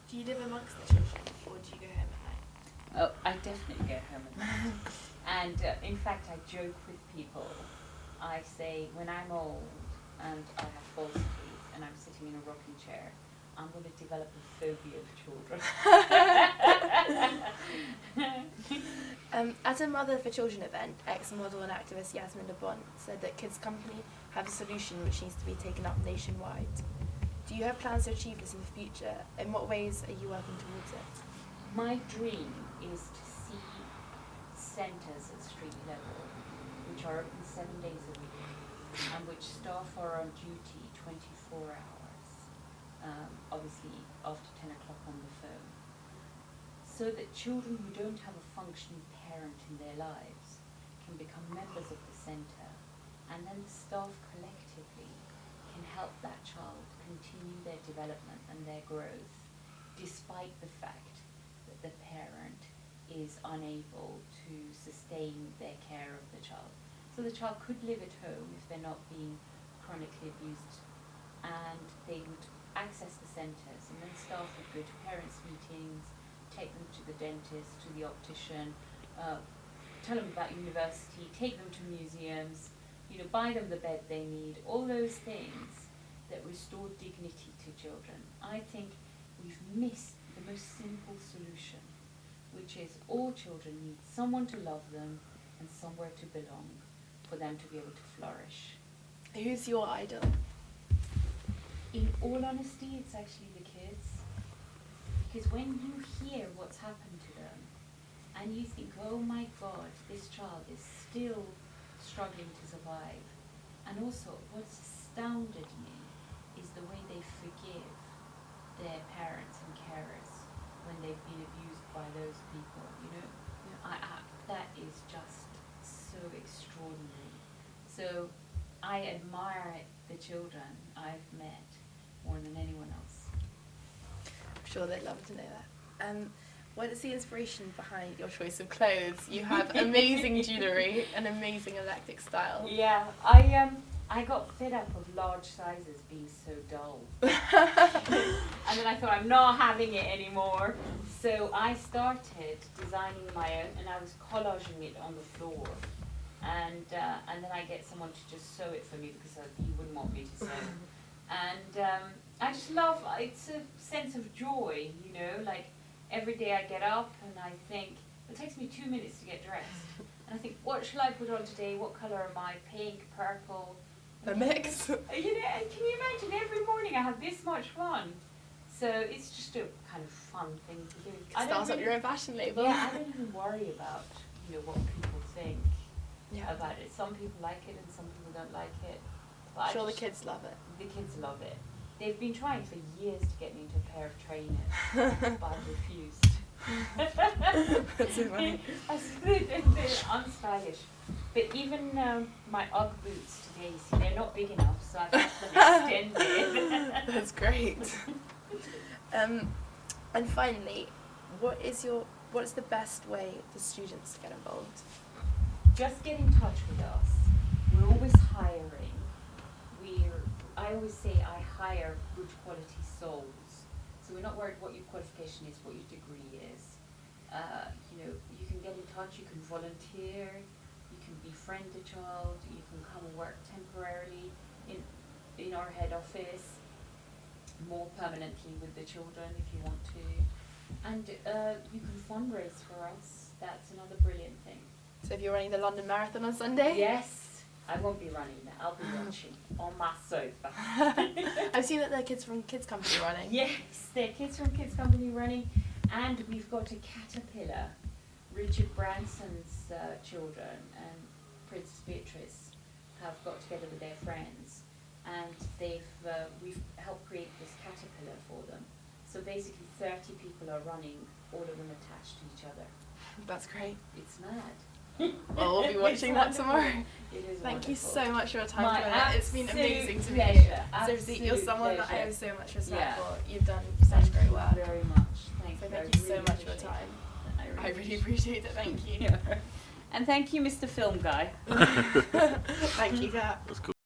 Do you live amongst the children, or do you go home at night? Oh, I definitely go home at night. And in fact, I joke with people. I say, when I'm old and I have false teeth and I'm sitting in a rocking chair, I'm going to develop a phobia of children. At a Mother for Children event, ex-model and activist Yasmin LeBon said that Kids Company have a solution which needs to be taken up nationwide. Do you have plans to achieve this in the future? In what ways are you working towards it? My dream is to see centres at street level which are open 7 days a week and which staff are on duty 24 hours, obviously after 10 o'clock on the phone, so that children who don't have a functioning parent in their lives can become members of the centre, and then the staff collectively can help that child continue their development and their growth despite the fact that the parent is unable to sustain their care of the child. So the child could live at home if they're not being chronically abused, and they would access the centres, and then staff would go to parents' meetings, take them to the dentist, to the optician, tell them about university, take them to museums, you know, buy them the bed they need, all those things that restore dignity to children. I think we've missed the most simple solution, which is all children need someone to love them and somewhere to belong for them to be able to flourish. Who's your idol? In all honesty, it's actually the kids. Because when you hear what's happened to them, and you think, oh my God, this child is still struggling to survive. And also, what's astounded me is the way they forgive their parents and carers when they've been abused by those people, you know? Yeah. That is just so extraordinary. So I admire the children I've met more than anyone else. I'm sure they'd love to know that. What is the inspiration behind your choice of clothes? You have amazing jewellery and amazing eclectic style. Yeah, I got fed up of large sizes being so dull. And then I thought, I'm not having it anymore. So I started designing my own, and I was collaging it on the floor. And then I get someone to just sew it for me because he wouldn't want me to sew. And I just love, it's a sense of joy, you know, like every day I get up and I think, it takes me 2 minutes to get dressed. And I think, what shall I put on today? What colour am I? Pink, purple? A mix. You know, and can you imagine every morning I have this much fun? So it's just a kind of fun thing to do. Start up your own fashion label. Yeah, I don't even worry about, you know, what people think about it. Some people like it and some people don't like it. But I'm sure the kids love it. The kids love it. They've been trying for years to get me into a pair of trainers, but I've refused. That's so funny. They're unstylish. But even my UGG boots today, see, they're not big enough, so I've got them extended. That's great. And finally, what is the best way for students to get involved? Just get in touch with us. We're always hiring. I always say I hire good quality souls. So we're not worried what your qualification is, what your degree is. You know, you can get in touch, you can volunteer, you can befriend a child, you can come and work temporarily in our head office, more permanently with the children if you want to. And you can fundraise for us. That's another brilliant thing. So if you're running the London Marathon on Sunday? Yes. I won't be running that. I'll be watching on my sofa. I've seen that there are kids from Kids Company running. Yes, there are kids from Kids Company running, and we've got a caterpillar. Richard Branson's children and Princess Beatrice have got together with their friends, and we've helped create this caterpillar for them. So basically 30 people are running, all of them attached to each other. That's great. It's mad. Well, we'll be watching that tomorrow. It is Thank you wonderful. so much for your time. It's been amazing to meet pleasure. you. Seriously, you're someone that I have so much respect for. You've done Thank such great you work. very much. Thank you. Thank you so much for your time. I really appreciate it. Thank you. And thank you, Mr. Film Guy. Thank you, Kat. That's cool.